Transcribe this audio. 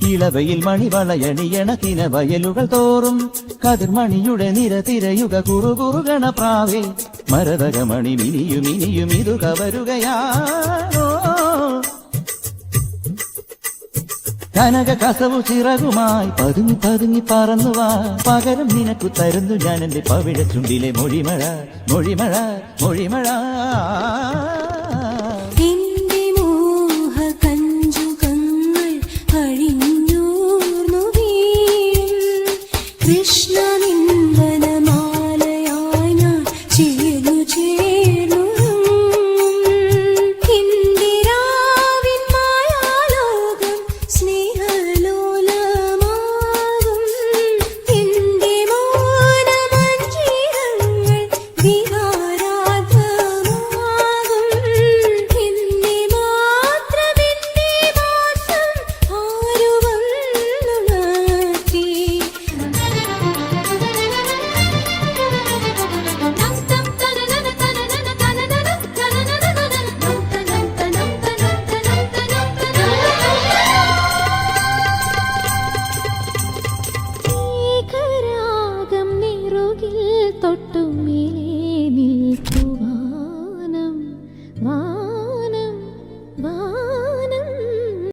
ഇളവയിൽ മണിവളയണിയണക്കിന വയലുകൾ തോറും കതിർമണിയുടെ നിര തിരയുക കുറുകുറുകണ പ്രാവേ മരതകമണി മിനിയും ഇതു കവരുകയാണോ കനക കസവു ചിറകുമായി പതുങ്ങി പറന്നുവാ പകരം നിനക്കു തരുന്നു ഞാൻ എന്റെ പവിഴ ചുണ്ടിലെ മൊഴിമഴ മൊഴിമഴ മൊഴിമഴ തൊട്ടുമേലെ